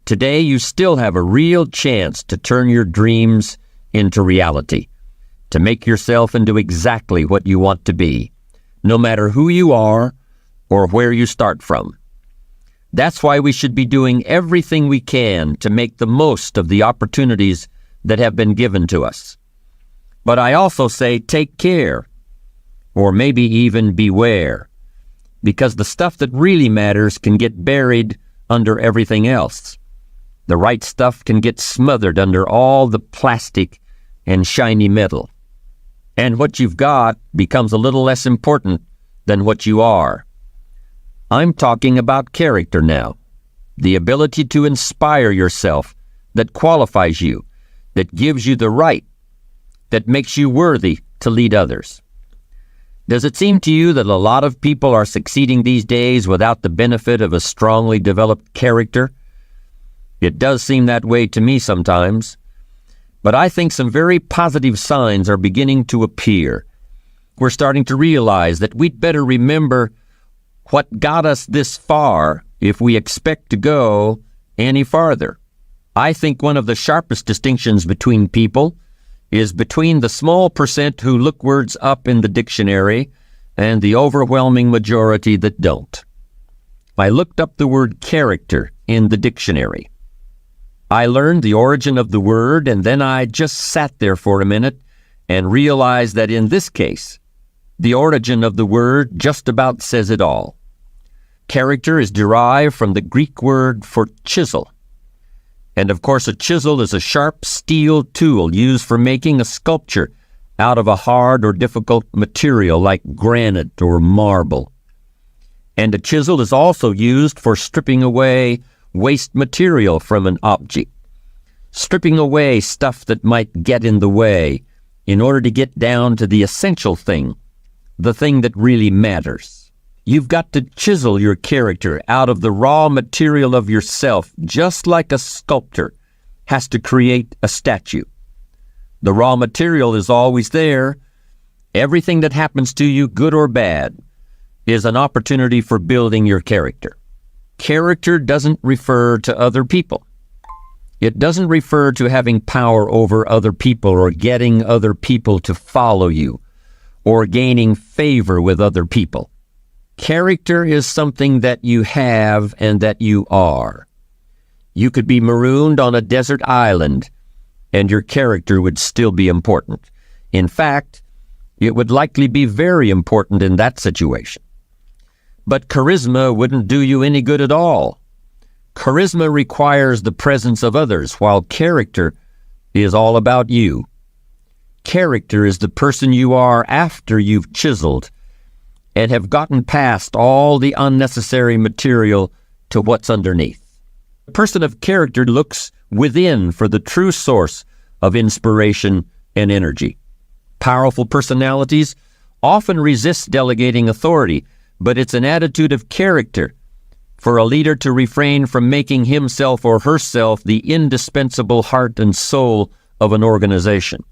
Today, you still have a real chance to turn your dreams into reality, to make yourself into exactly what you want to be, no matter who you are or where you start from. That's why we should be doing everything we can to make the most of the opportunities that have been given to us. But I also say take care, or maybe even beware, because the stuff that really matters can get buried under everything else. The right stuff can get smothered under all the plastic and shiny metal. And what you've got becomes a little less important than what you are. I'm talking about character now, the ability to inspire yourself that qualifies you, that gives you the right, that makes you worthy to lead others. Does it seem to you that a lot of people are succeeding these days without the benefit of a strongly developed character? It does seem that way to me sometimes, but I think some very positive signs are beginning to appear. We're starting to realize that we'd better remember what got us this far if we expect to go any farther. I think one of the sharpest distinctions between people is between the small percent who look words up in the dictionary and the overwhelming majority that don't. I looked up the word character in the dictionary. I learned the origin of the word, and then I just sat there for a minute and realized that in this case, the origin of the word just about says it all. Character is derived from the Greek word for chisel. And of course, a chisel is a sharp steel tool used for making a sculpture out of a hard or difficult material like granite or marble. And a chisel is also used for stripping away waste material from an object, stripping away stuff that might get in the way in order to get down to the essential thing, the thing that really matters. You've got to chisel your character out of the raw material of yourself, just like a sculptor has to create a statue. The raw material is always there. Everything that happens to you, good or bad, is an opportunity for building your character. Character doesn't refer to other people. It doesn't refer to having power over other people or getting other people to follow you or gaining favor with other people. Character is something that you have and that you are. You could be marooned on a desert island, and your character would still be important. In fact, it would likely be very important in that situation. But charisma wouldn't do you any good at all. Charisma requires the presence of others, while character is all about you. Character is the person you are after you've chiseled and have gotten past all the unnecessary material to what's underneath. A person of character looks within for the true source of inspiration and energy. Powerful personalities often resist delegating authority, but it's an attitude of character for a leader to refrain from making himself or herself the indispensable heart and soul of an organization.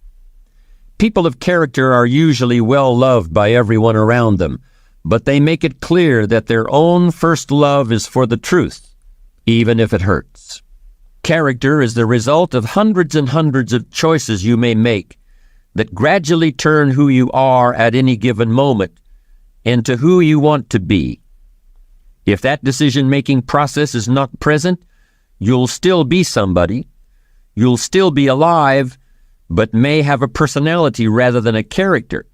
People of character are usually well loved by everyone around them, but they make it clear that their own first love is for the truth, even if it hurts. Character is the result of hundreds and hundreds of choices you may make that gradually turn who you are at any given moment into who you want to be. If that decision-making process is not present, you'll still be somebody, you'll still be alive, but may have a personality rather than a character.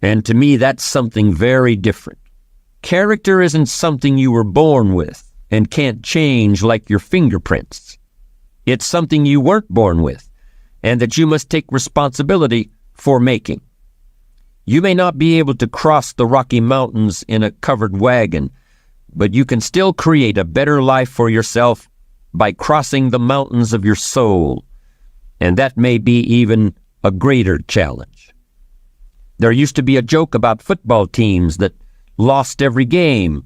And to me, that's something very different. Character isn't something you were born with and can't change like your fingerprints. It's something you weren't born with and that you must take responsibility for making. You may not be able to cross the Rocky Mountains in a covered wagon, but you can still create a better life for yourself by crossing the mountains of your soul, and that may be even a greater challenge. There used to be a joke about football teams that lost every game.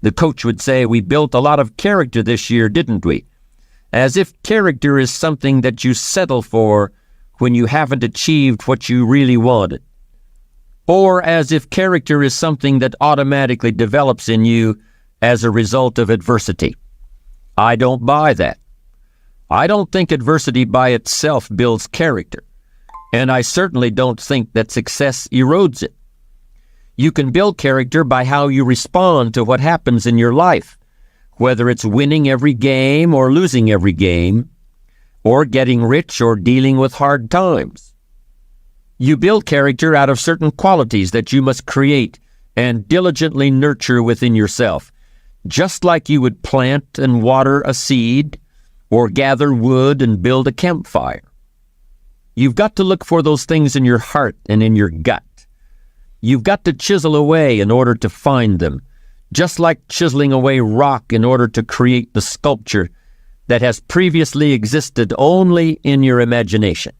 The coach would say, "We built a lot of character this year, didn't we?" As if character is something that you settle for when you haven't achieved what you really wanted. Or as if character is something that automatically develops in you as a result of adversity. I don't buy that. I don't think adversity by itself builds character, and I certainly don't think that success erodes it. You can build character by how you respond to what happens in your life, whether it's winning every game or losing every game, or getting rich or dealing with hard times. You build character out of certain qualities that you must create and diligently nurture within yourself, just like you would plant and water a seed or gather wood and build a campfire. You've got to look for those things in your heart and in your gut. You've got to chisel away in order to find them, just like chiseling away rock in order to create the sculpture that has previously existed only in your imagination.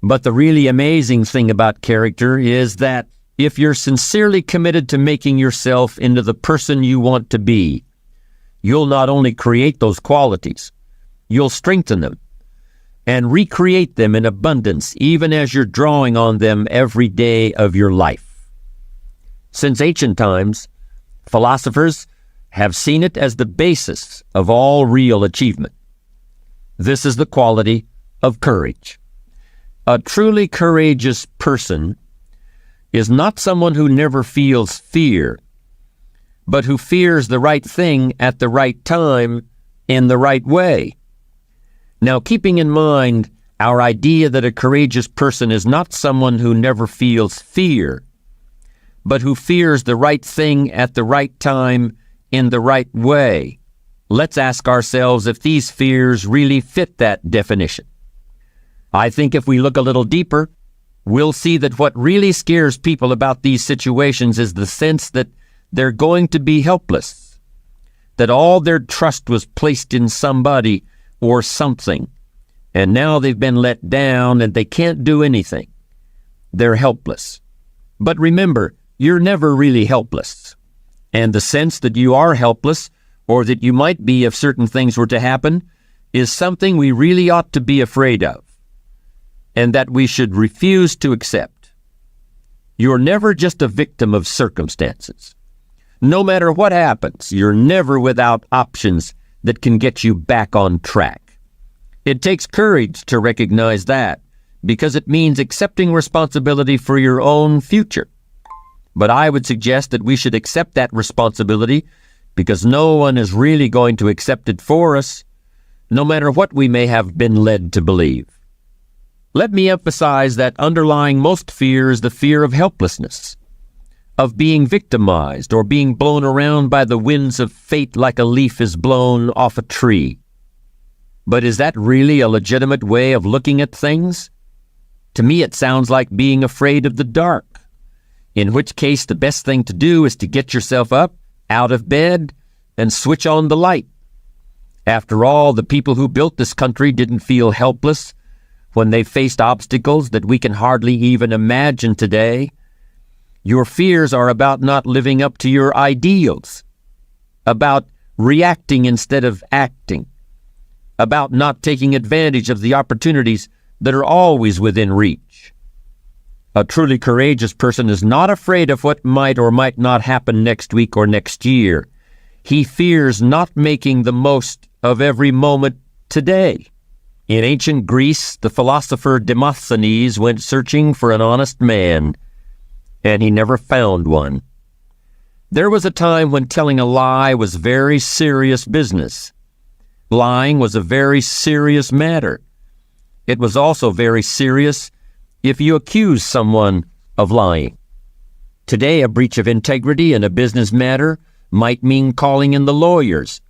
But the really amazing thing about character is that if you're sincerely committed to making yourself into the person you want to be, you'll not only create those qualities, you'll strengthen them and recreate them in abundance even as you're drawing on them every day of your life. Since ancient times, philosophers have seen it as the basis of all real achievement. This is the quality of courage. A truly courageous person is not someone who never feels fear, but who fears the right thing at the right time in the right way. Now, keeping in mind our idea that a courageous person is not someone who never feels fear, but who fears the right thing at the right time in the right way, let's ask ourselves if these fears really fit that definition. I think if we look a little deeper, we'll see that what really scares people about these situations is the sense that they're going to be helpless, that all their trust was placed in somebody or something, and now they've been let down and they can't do anything. They're helpless. But remember, you're never really helpless. And the sense that you are helpless, or that you might be if certain things were to happen, is something we really ought to be afraid of, and that we should refuse to accept. You're never just a victim of circumstances. No matter what happens, you're never without options that can get you back on track. It takes courage to recognize that, because it means accepting responsibility for your own future. But I would suggest that we should accept that responsibility because no one is really going to accept it for us, no matter what we may have been led to believe. Let me emphasize that underlying most fear is the fear of helplessness, of being victimized or being blown around by the winds of fate like a leaf is blown off a tree. But is that really a legitimate way of looking at things? To me, it sounds like being afraid of the dark, in which case the best thing to do is to get yourself up, out of bed, and switch on the light. After all, the people who built this country didn't feel helpless when they faced obstacles that we can hardly even imagine today. Your fears are about not living up to your ideals, about reacting instead of acting, about not taking advantage of the opportunities that are always within reach. A truly courageous person is not afraid of what might or might not happen next week or next year. He fears not making the most of every moment today. In ancient Greece, the philosopher Demosthenes went searching for an honest man, and he never found one. There was a time when telling a lie was very serious business. Lying was a very serious matter. It was also very serious if you accuse someone of lying. Today, a breach of integrity in a business matter might mean calling in the lawyers.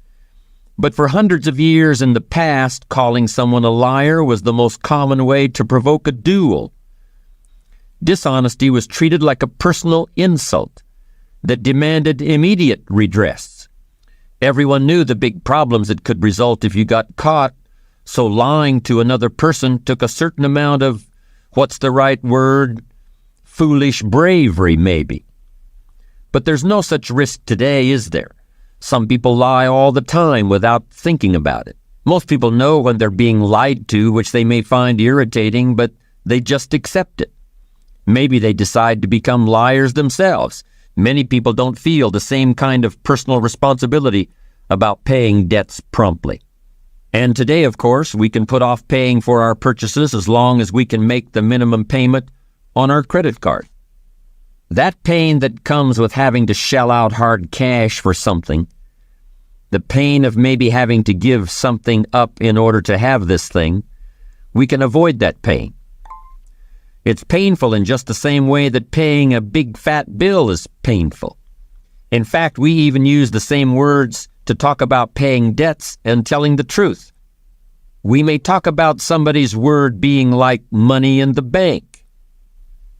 But for hundreds of years in the past, calling someone a liar was the most common way to provoke a duel. Dishonesty was treated like a personal insult that demanded immediate redress. Everyone knew the big problems that could result if you got caught, so lying to another person took a certain amount of, what's the right word? Foolish bravery, maybe. But there's no such risk today, is there? Some people lie all the time without thinking about it. Most people know when they're being lied to, which they may find irritating, but they just accept it. Maybe they decide to become liars themselves. Many people don't feel the same kind of personal responsibility about paying debts promptly. And today, of course, we can put off paying for our purchases as long as we can make the minimum payment on our credit card. That pain that comes with having to shell out hard cash for something, the pain of maybe having to give something up in order to have this thing, we can avoid that pain. It's painful in just the same way that paying a big fat bill is painful. In fact, we even use the same words to talk about paying debts and telling the truth. We may talk about somebody's word being like money in the bank.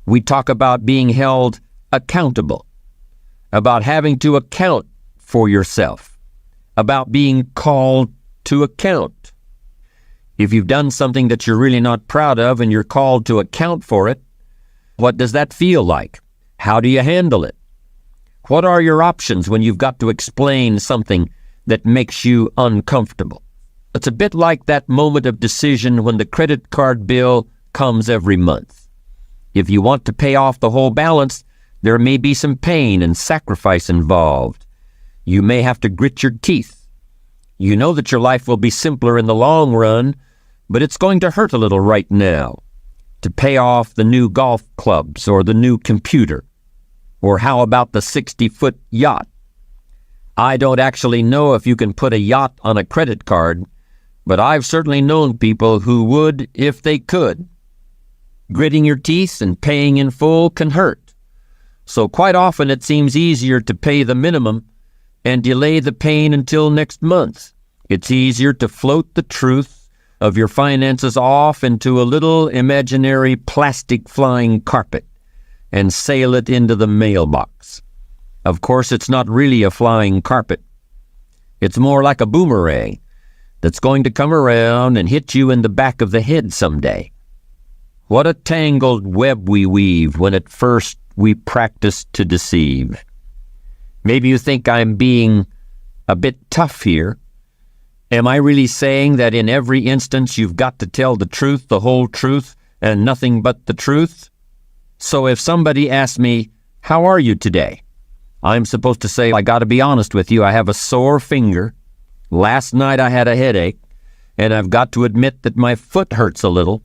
We talk about being held accountable, about having to account for yourself, about being called to account. If you've done something that you're really not proud of and you're called to account for it, what does that feel like? How do you handle it? What are your options when you've got to explain something that makes you uncomfortable? It's a bit like that moment of decision when the credit card bill comes every month. If you want to pay off the whole balance, there may be some pain and sacrifice involved. You may have to grit your teeth. You know that your life will be simpler in the long run, but it's going to hurt a little right now to pay off the new golf clubs or the new computer. Or how about the 60-foot yacht? I don't actually know if you can put a yacht on a credit card, but I've certainly known people who would if they could. Gritting your teeth and paying in full can hurt. So quite often it seems easier to pay the minimum and delay the pain until next month. It's easier to float the truth of your finances off into a little imaginary plastic flying carpet and sail it into the mailbox. Of course, it's not really a flying carpet. It's more like a boomerang that's going to come around and hit you in the back of the head someday. What a tangled web we weave when at first we practice to deceive. Maybe you think I'm being a bit tough here. Am I really saying that in every instance you've got to tell the truth, the whole truth, and nothing but the truth? So if somebody asks me, "How are you today?" I'm supposed to say, "I got to be honest with you, I have a sore finger. Last night I had a headache, and I've got to admit that my foot hurts a little."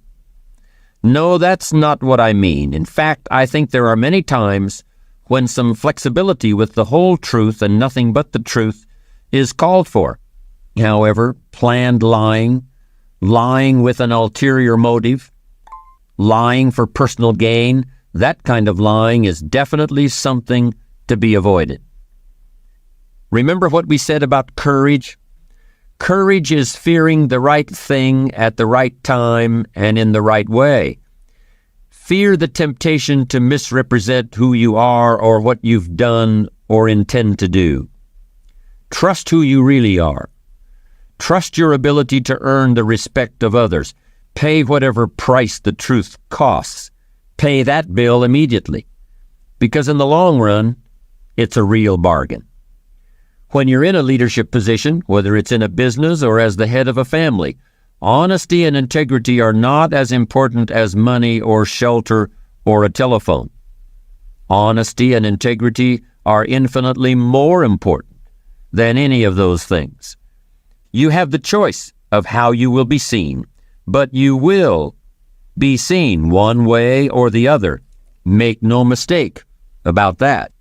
No, that's not what I mean. In fact, I think there are many times when some flexibility with the whole truth and nothing but the truth is called for. However, planned lying, lying with an ulterior motive, lying for personal gain, that kind of lying is definitely something to be avoided. Remember what we said about courage? Courage is fearing the right thing at the right time and in the right way. Fear the temptation to misrepresent who you are or what you've done or intend to do. Trust who you really are. Trust your ability to earn the respect of others. Pay whatever price the truth costs. Pay that bill immediately, because in the long run, it's a real bargain. When you're in a leadership position, whether it's in a business or as the head of a family, honesty and integrity are not as important as money or shelter or a telephone. Honesty and integrity are infinitely more important than any of those things. You have the choice of how you will be seen, but you will be seen one way or the other. Make no mistake about that.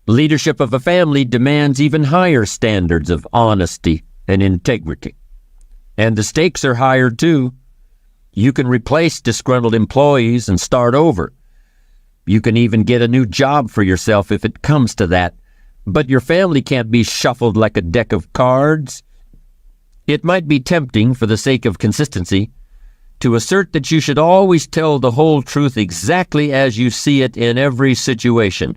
Leadership of a family demands even higher standards of honesty and integrity. And the stakes are higher too. You can replace disgruntled employees and start over. You can even get a new job for yourself if it comes to that. But your family can't be shuffled like a deck of cards. It might be tempting, for the sake of consistency, to assert that you should always tell the whole truth exactly as you see it in every situation.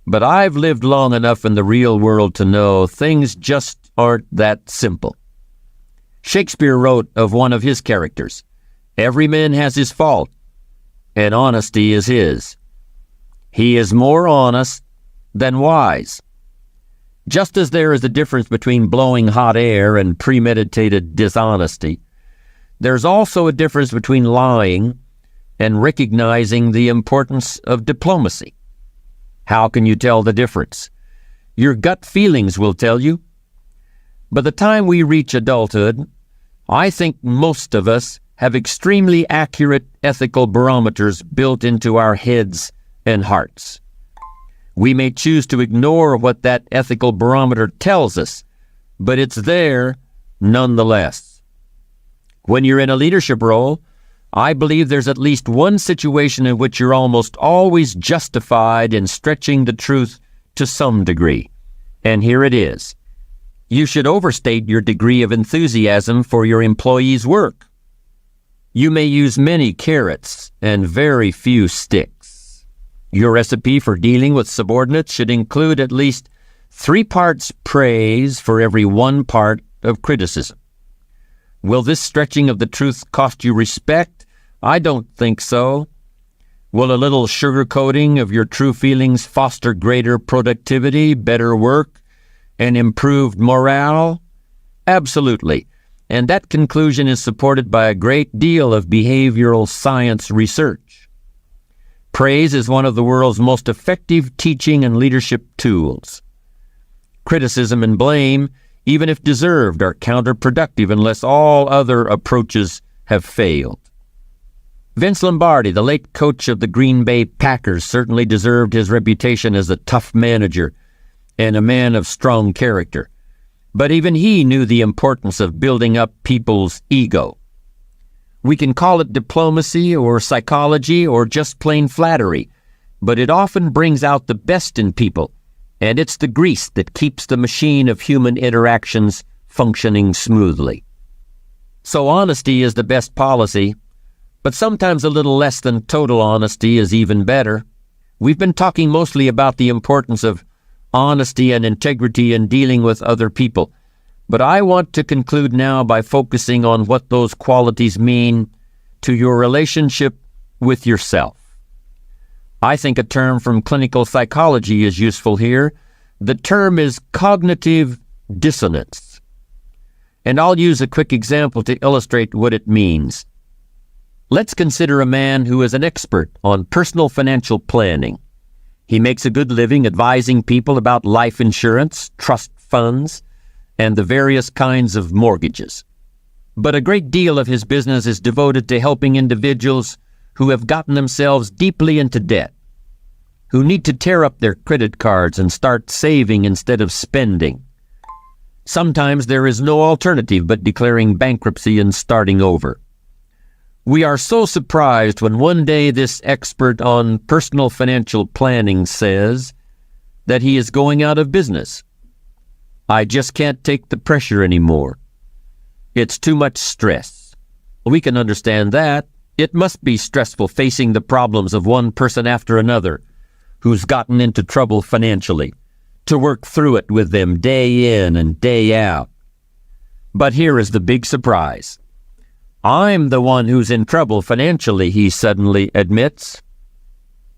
But I've lived long enough in the real world to know things just aren't that simple. Shakespeare wrote of one of his characters, "Every man has his fault, and honesty is his. He is more honest than wise." Just as there is a difference between blowing hot air and premeditated dishonesty, there's also a difference between lying and recognizing the importance of diplomacy. How can you tell the difference? Your gut feelings will tell you. By the time we reach adulthood, I think most of us have extremely accurate ethical barometers built into our heads and hearts. We may choose to ignore what that ethical barometer tells us, but it's there nonetheless. When you're in a leadership role, I believe there's at least one situation in which you're almost always justified in stretching the truth to some degree. And here it is. You should overstate your degree of enthusiasm for your employees' work. You may use many carrots and very few sticks. Your recipe for dealing with subordinates should include at least 3 parts praise for every 1 part of criticism. Will this stretching of the truth cost you respect? I don't think so. Will a little sugarcoating of your true feelings foster greater productivity, better work, and improved morale? Absolutely. And that conclusion is supported by a great deal of behavioral science research. Praise is one of the world's most effective teaching and leadership tools. Criticism and blame, even if deserved, are counterproductive unless all other approaches have failed. Vince Lombardi, the late coach of the Green Bay Packers, certainly deserved his reputation as a tough manager and a man of strong character. But even he knew the importance of building up people's ego. We can call it diplomacy or psychology or just plain flattery, but it often brings out the best in people, and it's the grease that keeps the machine of human interactions functioning smoothly. So honesty is the best policy, but sometimes a little less than total honesty is even better. We've been talking mostly about the importance of honesty and integrity in dealing with other people, but I want to conclude now by focusing on what those qualities mean to your relationship with yourself. I think a term from clinical psychology is useful here. The term is cognitive dissonance. And I'll use a quick example to illustrate what it means. Let's consider a man who is an expert on personal financial planning. He makes a good living advising people about life insurance, trust funds, and the various kinds of mortgages. But a great deal of his business is devoted to helping individuals who have gotten themselves deeply into debt, who need to tear up their credit cards and start saving instead of spending. Sometimes there is no alternative but declaring bankruptcy and starting over. We are so surprised when one day this expert on personal financial planning says that he is going out of business. I just can't take the pressure anymore. It's too much stress. We can understand that. It must be stressful facing the problems of one person after another who's gotten into trouble financially, to work through it with them day in and day out. But here is the big surprise. I'm the one who's in trouble financially, he suddenly admits.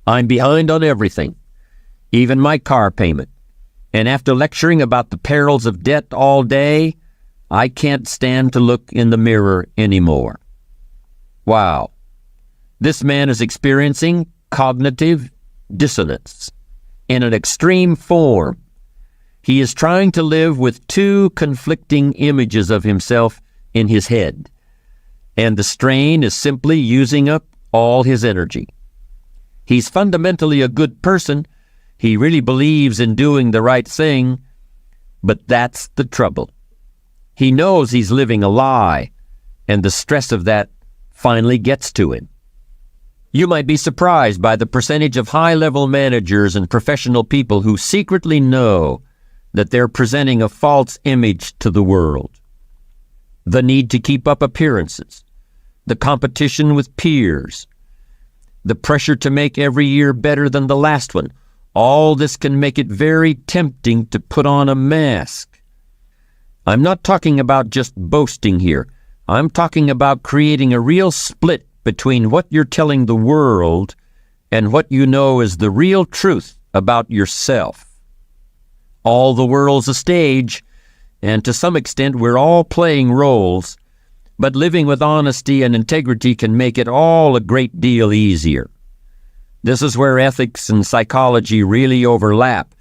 I'm behind on everything, even my car payment. And after lecturing about the perils of debt all day, I can't stand to look in the mirror anymore. Wow. This man is experiencing cognitive dissonance in an extreme form. He is trying to live with 2 conflicting images of himself in his head, and the strain is simply using up all his energy. He's fundamentally a good person. He really believes in doing the right thing, but that's the trouble. He knows he's living a lie, and the stress of that finally gets to him. You might be surprised by the percentage of high-level managers and professional people who secretly know that they're presenting a false image to the world. The need to keep up appearances, the competition with peers, the pressure to make every year better than the last one, all this can make it very tempting to put on a mask. I'm not talking about just boasting here. I'm talking about creating a real split between what you're telling the world and what you know is the real truth about yourself. All the world's a stage, and to some extent we're all playing roles, but living with honesty and integrity can make it all a great deal easier. This is where ethics and psychology really overlap.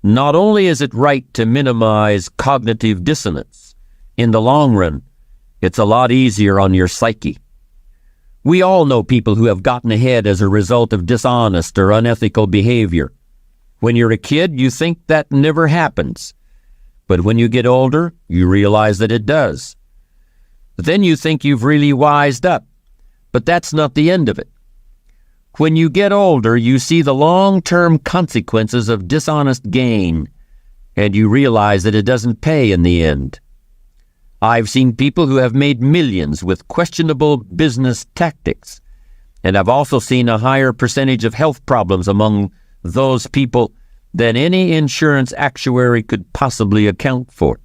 Not only is it right to minimize cognitive dissonance, in the long run, it's a lot easier on your psyche. We all know people who have gotten ahead as a result of dishonest or unethical behavior. When you're a kid, you think that never happens. But when you get older, you realize that it does. Then you think you've really wised up. But that's not the end of it. When you get older, you see the long-term consequences of dishonest gain, and you realize that it doesn't pay in the end. I've seen people who have made millions with questionable business tactics, and I've also seen a higher percentage of health problems among those people than any insurance actuary could possibly account for.